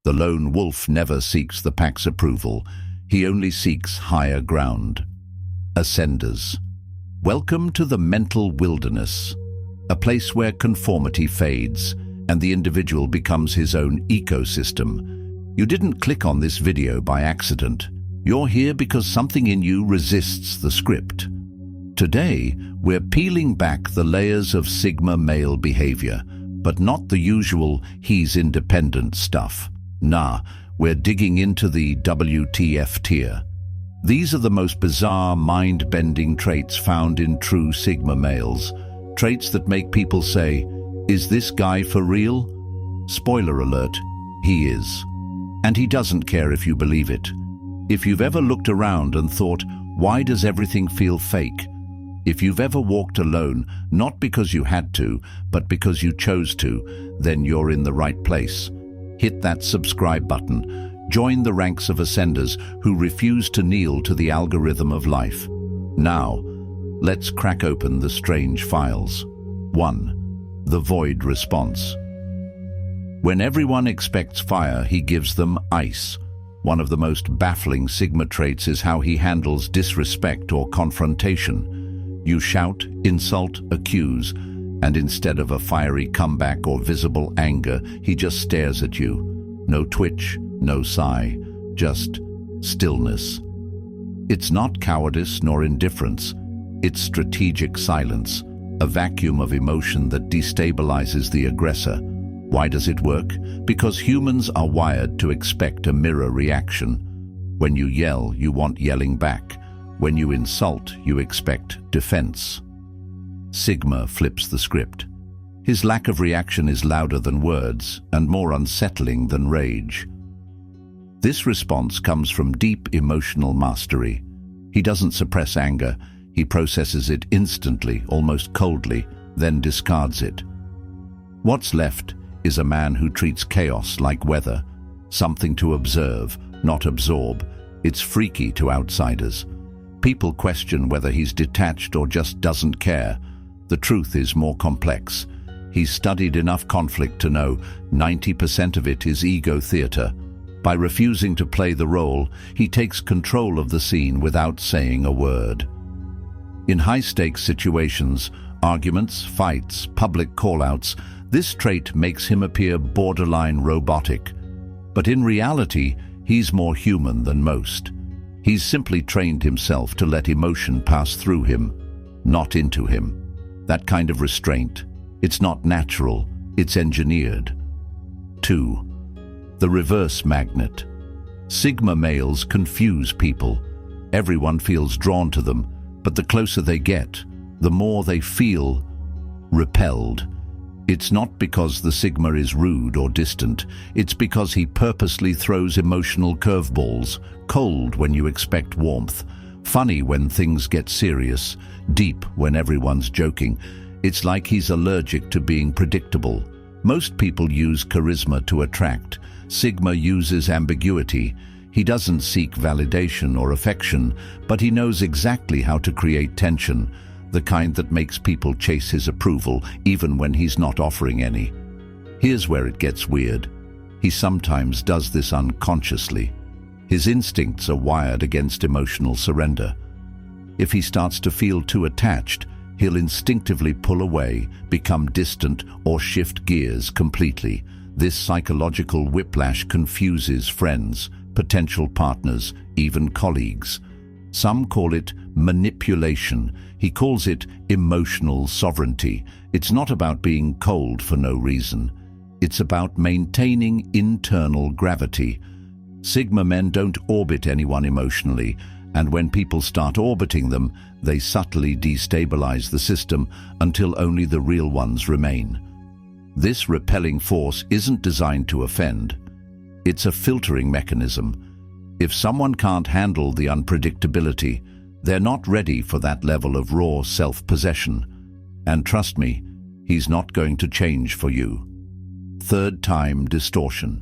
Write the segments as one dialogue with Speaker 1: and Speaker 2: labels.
Speaker 1: The lone wolf never seeks the pack's approval. He only seeks higher ground. Ascenders. Welcome to the mental wilderness, a place where conformity fades and the individual becomes his own ecosystem. You didn't click on this video by accident. You're here because something in you resists the script. Today, we're peeling back the layers of Sigma male behavior, but not the usual he's independent stuff. Nah, we're digging into the WTF tier. These are the most bizarre, mind-bending traits found in true Sigma males. Traits that make people say, "Is this guy for real?" Spoiler alert, he is. And he doesn't care if you believe it. If you've ever looked around and thought, why does everything feel fake? If you've ever walked alone, not because you had to, but because you chose to, then you're in the right place. Hit that subscribe button. Join the ranks of ascenders who refuse to kneel to the algorithm of life. Now, let's crack open the strange files. 1. The void response. When everyone expects fire, he gives them ice. One of the most baffling Sigma traits is how he handles disrespect or confrontation. You shout, insult, accuse, and instead of a fiery comeback or visible anger, he just stares at you. No twitch, no sigh, just stillness. It's not cowardice nor indifference. It's strategic silence, a vacuum of emotion that destabilizes the aggressor. Why does it work? Because humans are wired to expect a mirror reaction. When you yell, you want yelling back. When you insult, you expect defense. Sigma flips the script. His lack of reaction is louder than words and more unsettling than rage. This response comes from deep emotional mastery. He doesn't suppress anger. He processes it instantly, almost coldly, then discards it. What's left is a man who treats chaos like weather, something to observe, not absorb. It's freaky to outsiders. People question whether he's detached or just doesn't care. The truth is more complex. He's studied enough conflict to know 90% of it is ego theater. By refusing to play the role, he takes control of the scene without saying a word. In high-stakes situations, arguments, fights, public call-outs, this trait makes him appear borderline robotic. But in reality, he's more human than most. He's simply trained himself to let emotion pass through him, not into him. That kind of restraint, it's not natural, it's engineered. 2. The reverse magnet. Sigma males confuse people. Everyone feels drawn to them, but the closer they get, the more they feel repelled. It's not because the Sigma is rude or distant. It's because he purposely throws emotional curveballs, cold when you expect warmth, funny when things get serious, deep when everyone's joking. It's like he's allergic to being predictable. Most people use charisma to attract. Sigma uses ambiguity. He doesn't seek validation or affection, but he knows exactly how to create tension, the kind that makes people chase his approval even when he's not offering any. Here's where it gets weird. He sometimes does this unconsciously. His instincts are wired against emotional surrender. If he starts to feel too attached, he'll instinctively pull away, become distant, or shift gears completely. This psychological whiplash confuses friends, potential partners, even colleagues. Some call it manipulation. He calls it emotional sovereignty. It's not about being cold for no reason. It's about maintaining internal gravity. Sigma men don't orbit anyone emotionally, and when people start orbiting them, they subtly destabilize the system until only the real ones remain. This repelling force isn't designed to offend. It's a filtering mechanism. If someone can't handle the unpredictability, they're not ready for that level of raw self-possession. And trust me, he's not going to change for you. 3rd time distortion.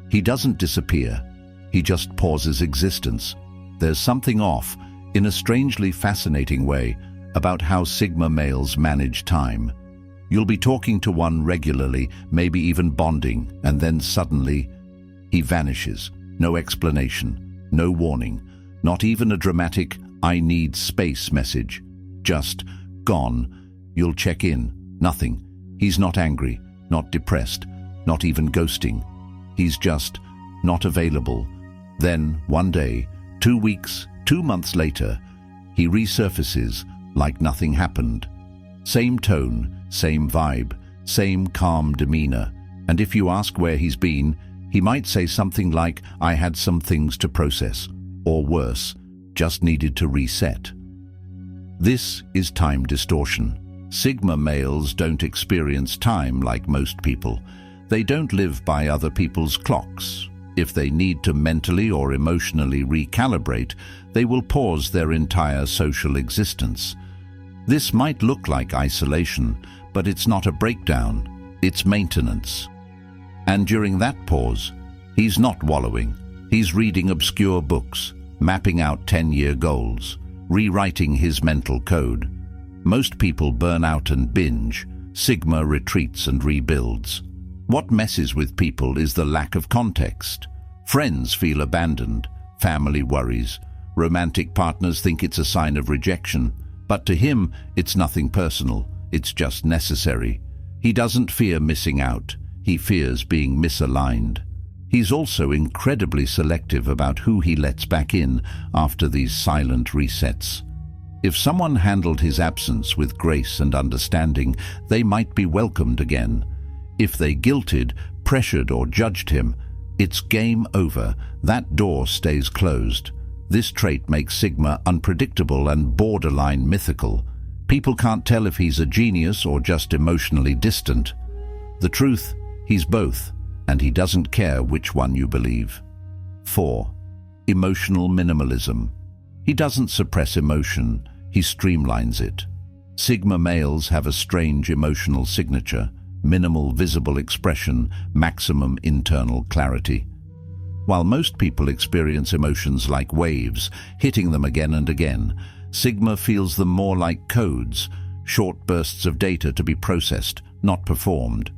Speaker 1: He doesn't disappear. He just pauses existence. There's something off, in a strangely fascinating way, about how Sigma males manage time. You'll be talking to one regularly, maybe even bonding, and then suddenly he vanishes. No explanation, no warning, not even a dramatic "I need space" message. Just gone. You'll check in. Nothing. He's not angry, not depressed, not even ghosting. He's just not available. Then, one day, 2 weeks, 2 months later, he resurfaces like nothing happened. Same tone, same vibe, same calm demeanor. And if you ask where he's been, he might say something like, "I had some things to process," or worse, "just needed to reset." This is time distortion. Sigma males don't experience time like most people. They don't live by other people's clocks. If they need to mentally or emotionally recalibrate, they will pause their entire social existence. This might look like isolation, but it's not a breakdown, it's maintenance. And during that pause, he's not wallowing. He's reading obscure books, mapping out 10-year goals, rewriting his mental code. Most people burn out and binge. Sigma retreats and rebuilds. What messes with people is the lack of context. Friends feel abandoned, family worries, romantic partners think it's a sign of rejection, but to him it's nothing personal, it's just necessary. He doesn't fear missing out, he fears being misaligned. He's also incredibly selective about who he lets back in after these silent resets. If someone handled his absence with grace and understanding, they might be welcomed again. If they guilted, pressured, or judged him, it's game over. That door stays closed. This trait makes Sigma unpredictable and borderline mythical. People can't tell if he's a genius or just emotionally distant. The truth, he's both, and he doesn't care which one you believe. 4. Emotional minimalism. He doesn't suppress emotion, he streamlines it. Sigma males have a strange emotional signature: minimal visible expression, maximum internal clarity. While most people experience emotions like waves, hitting them again and again, Sigma feels them more like codes, short bursts of data to be processed, not performed.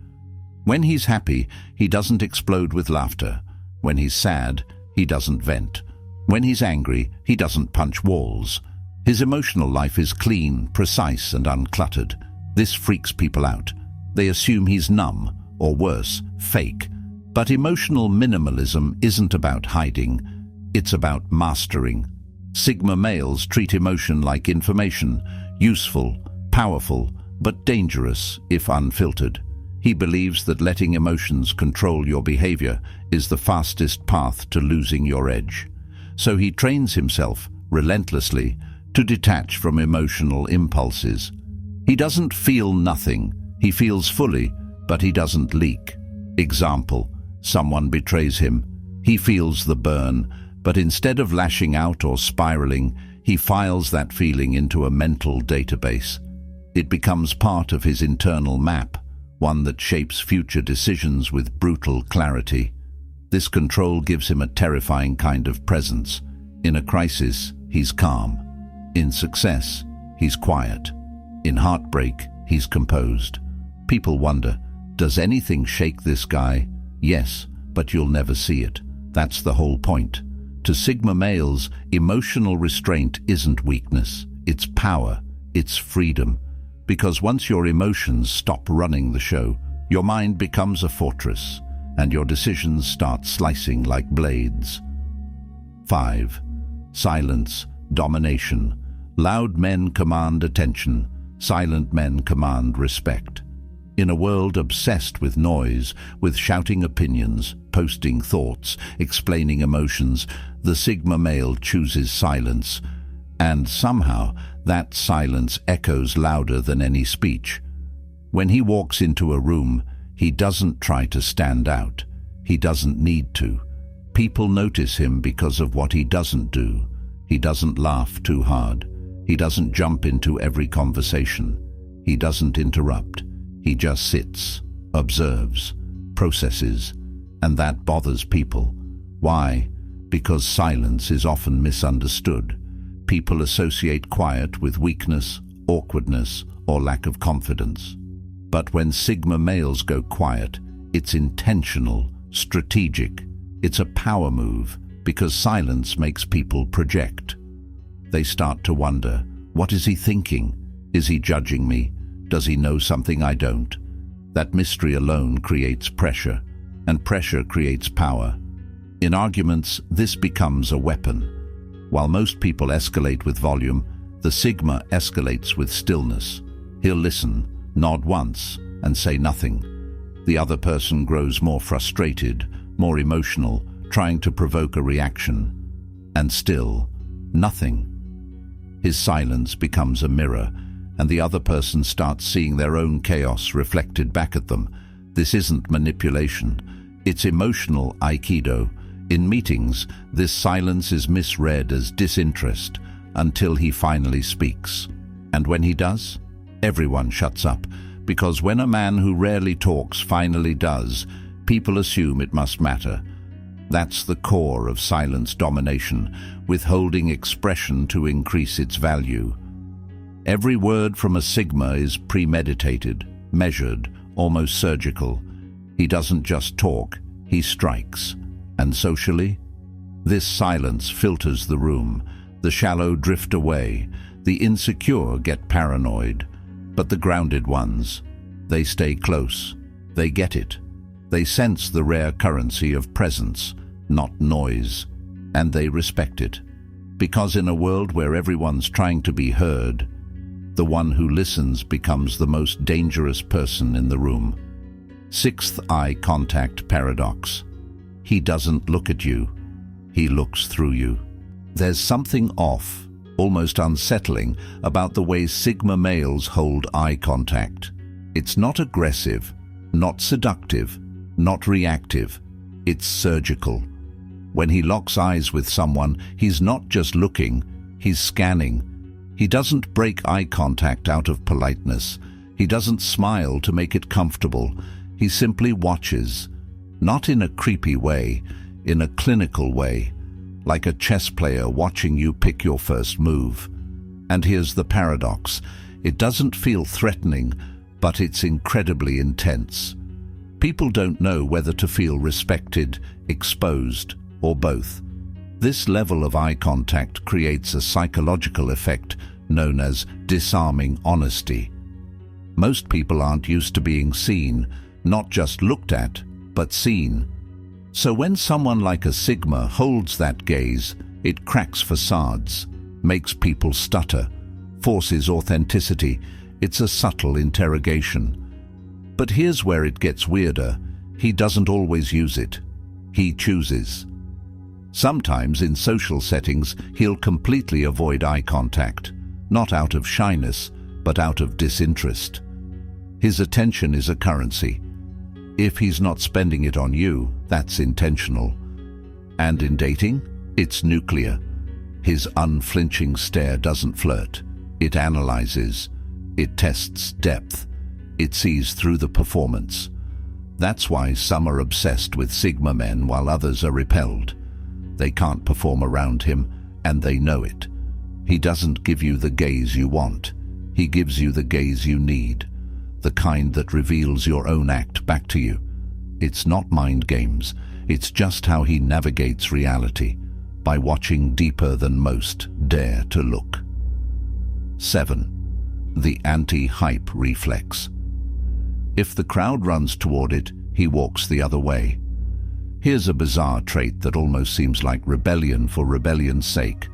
Speaker 1: When he's happy, he doesn't explode with laughter. When he's sad, he doesn't vent. When he's angry, he doesn't punch walls. His emotional life is clean, precise, and uncluttered. This freaks people out. They assume he's numb, or worse, fake. But emotional minimalism isn't about hiding. It's about mastering. Sigma males treat emotion like information, useful, powerful, but dangerous if unfiltered. He believes that letting emotions control your behavior is the fastest path to losing your edge. So he trains himself, relentlessly, to detach from emotional impulses. He doesn't feel nothing. He feels fully, but he doesn't leak. Example: someone betrays him. He feels the burn, but instead of lashing out or spiraling, he files that feeling into a mental database. It becomes part of his internal map, one that shapes future decisions with brutal clarity. This control gives him a terrifying kind of presence. In a crisis, he's calm. In success, he's quiet. In heartbreak, he's composed. People wonder, does anything shake this guy? Yes, but you'll never see it. That's the whole point. To Sigma males, emotional restraint isn't weakness. It's power. It's freedom. Because once your emotions stop running the show, your mind becomes a fortress, and your decisions start slicing like blades. 5. Silence, domination. Loud men command attention. Silent men command respect. In a world obsessed with noise, with shouting opinions, posting thoughts, explaining emotions, the Sigma male chooses silence. And somehow, that silence echoes louder than any speech. When he walks into a room, he doesn't try to stand out. He doesn't need to. People notice him because of what he doesn't do. He doesn't laugh too hard. He doesn't jump into every conversation. He doesn't interrupt. He just sits, observes, processes, and that bothers people. Why? Because silence is often misunderstood. People associate quiet with weakness, awkwardness, or lack of confidence. But when Sigma males go quiet, it's intentional, strategic. It's a power move, because silence makes people project. They start to wonder, what is he thinking? Is he judging me? Does he know something I don't? That mystery alone creates pressure, and pressure creates power. In arguments, this becomes a weapon. While most people escalate with volume, the Sigma escalates with stillness. He'll listen, nod once, and say nothing. The other person grows more frustrated, more emotional, trying to provoke a reaction. And still, nothing. His silence becomes a mirror, and the other person starts seeing their own chaos reflected back at them. This isn't manipulation. It's emotional aikido. In meetings, this silence is misread as disinterest until he finally speaks. And when he does, everyone shuts up, because when a man who rarely talks finally does, people assume it must matter. That's the core of silence domination, withholding expression to increase its value. Every word from a Sigma is premeditated, measured, almost surgical. He doesn't just talk, he strikes. And socially, this silence filters the room. The shallow drift away, the insecure get paranoid, but the grounded ones, they stay close. They get it. They sense the rare currency of presence, not noise, and they respect it. Because in a world where everyone's trying to be heard, the one who listens becomes the most dangerous person in the room. Sixth eye contact paradox. He doesn't look at you, he looks through you. There's something off, almost unsettling, about the way Sigma males hold eye contact. It's not aggressive, not seductive, not reactive. It's surgical. When he locks eyes with someone, he's not just looking, he's scanning. He doesn't break eye contact out of politeness. He doesn't smile to make it comfortable. He simply watches, not in a creepy way, in a clinical way, like a chess player watching you pick your first move. And here's the paradox. It doesn't feel threatening, but it's incredibly intense. People don't know whether to feel respected, exposed, or both. This level of eye contact creates a psychological effect known as disarming honesty. Most people aren't used to being seen, not just looked at, but seen. So when someone like a Sigma holds that gaze, it cracks facades, makes people stutter, forces authenticity. It's a subtle interrogation. But here's where it gets weirder. He doesn't always use it. He chooses. Sometimes in social settings, he'll completely avoid eye contact, not out of shyness, but out of disinterest. His attention is a currency. If he's not spending it on you, that's intentional. And in dating, it's nuclear. His unflinching stare doesn't flirt. It analyzes. It tests depth. It sees through the performance. That's why some are obsessed with Sigma men while others are repelled. They can't perform around him, and they know it. He doesn't give you the gaze you want. He gives you the gaze you need. The kind that reveals your own act back to you. It's not mind games, it's just how he navigates reality, by watching deeper than most dare to look. 7. The anti-hype reflex. If the crowd runs toward it, he walks the other way. Here's a bizarre trait that almost seems like rebellion for rebellion's sake,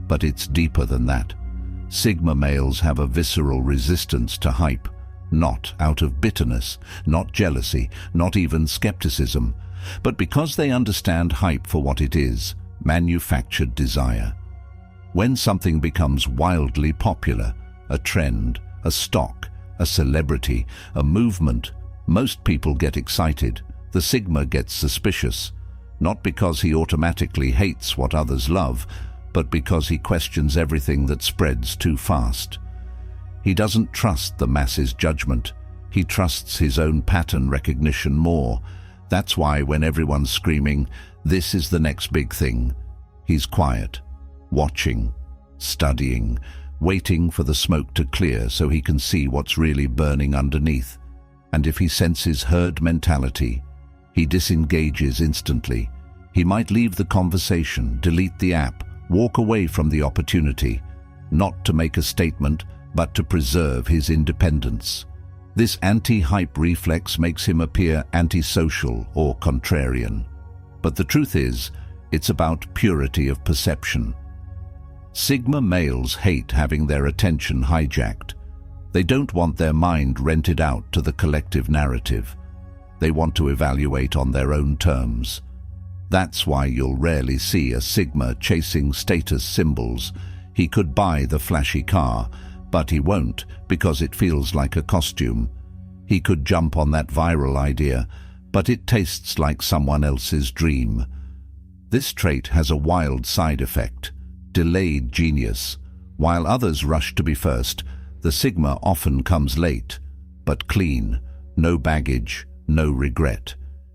Speaker 1: but it's deeper than that. Sigma males have a visceral resistance to hype. Not out of bitterness, not jealousy, not even skepticism, but because they understand hype for what it is, manufactured desire. When something becomes wildly popular, a trend, a stock, a celebrity, a movement, most people get excited. The Sigma gets suspicious, not because he automatically hates what others love, but because he questions everything that spreads too fast. He doesn't trust the masses' judgment. He trusts his own pattern recognition more. That's why when everyone's screaming, "This is the next big thing," he's quiet, watching, studying, waiting for the smoke to clear so he can see what's really burning underneath. And if he senses herd mentality, he disengages instantly. He might leave the conversation, delete the app, walk away from the opportunity, not to make a statement, but to preserve his independence. This anti-hype reflex makes him appear antisocial or contrarian. But the truth is, it's about purity of perception. Sigma males hate having their attention hijacked. They don't want their mind rented out to the collective narrative. They want to evaluate on their own terms. That's why you'll rarely see a Sigma chasing status symbols. He could buy the flashy car, but he won't because it feels like a costume. He could jump on that viral idea, but it tastes like someone else's dream. This trait has a wild side effect: delayed genius. While others rush to be first, the Sigma often comes late, but clean, no baggage, no regret.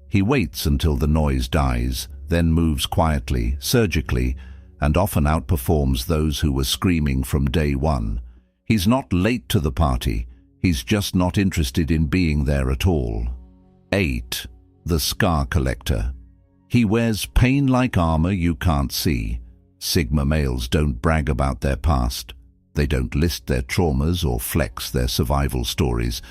Speaker 1: He waits until the noise dies, then moves quietly, surgically, and often outperforms those who were screaming from day one. He's not late to the party, he's just not interested in being there at all. 8. The Scar Collector. He wears pain like armor you can't see. Sigma males don't brag about their past. They don't list their traumas or flex their survival stories,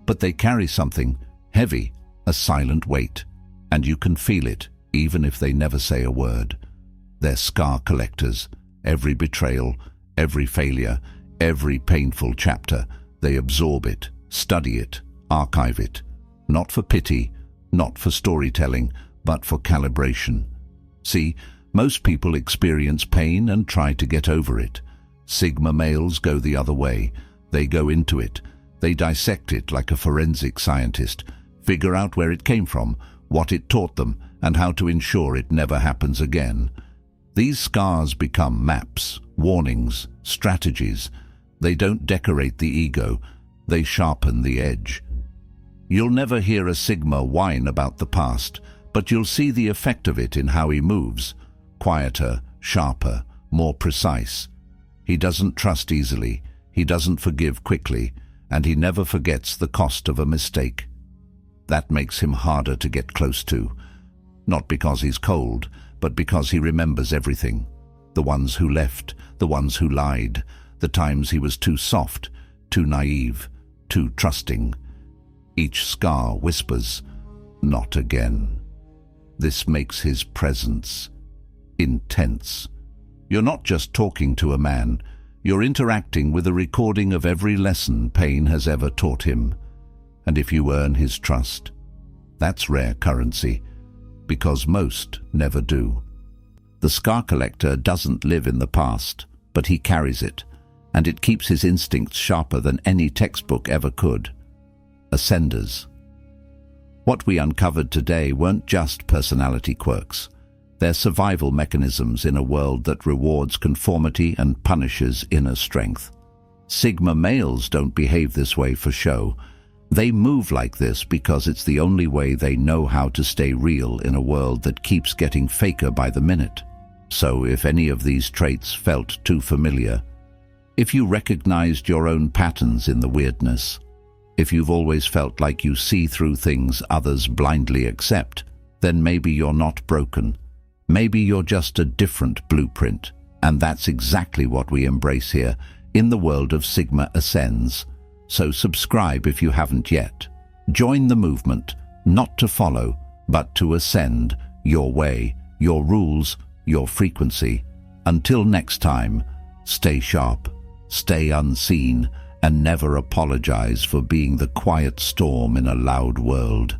Speaker 1: but they carry something heavy, a silent weight, and you can feel it even if they never say a word. They're scar collectors. Every betrayal, every failure, every painful chapter, they absorb it, study it, archive it. Not for pity, not for storytelling, but for calibration. See, most people experience pain and try to get over it. Sigma males go the other way. They go into it. They dissect it like a forensic scientist, figure out where it came from, what it taught them, and how to ensure it never happens again. These scars become maps, warnings, strategies. They don't decorate the ego, they sharpen the edge. You'll never hear a Sigma whine about the past, but you'll see the effect of it in how he moves. Quieter, sharper, more precise. He doesn't trust easily, he doesn't forgive quickly, and he never forgets the cost of a mistake. That makes him harder to get close to. Not because he's cold, but because he remembers everything. The ones who left, the ones who lied, the times he was too soft, too naive, too trusting. Each scar whispers, "Not again." This makes his presence intense. You're not just talking to a man, you're interacting with a recording of every lesson pain has ever taught him. And if you earn his trust, that's rare currency, because most never do. The Scar Collector doesn't live in the past, but he carries it, and it keeps his instincts sharper than any textbook ever could. Ascenders. What we uncovered today weren't just personality quirks. They're survival mechanisms in a world that rewards conformity and punishes inner strength. Sigma males don't behave this way for show. They move like this because it's the only way they know how to stay real in a world that keeps getting faker by the minute. So if any of these traits felt too familiar, if you recognized your own patterns in the weirdness, if you've always felt like you see through things others blindly accept, then maybe you're not broken. Maybe you're just a different blueprint. And that's exactly what we embrace here in the world of Sigma Ascends. So subscribe if you haven't yet. Join the movement, not to follow, but to ascend your way, your rules, your frequency. Until next time, stay sharp, stay unseen, and never apologize for being the quiet storm in a loud world.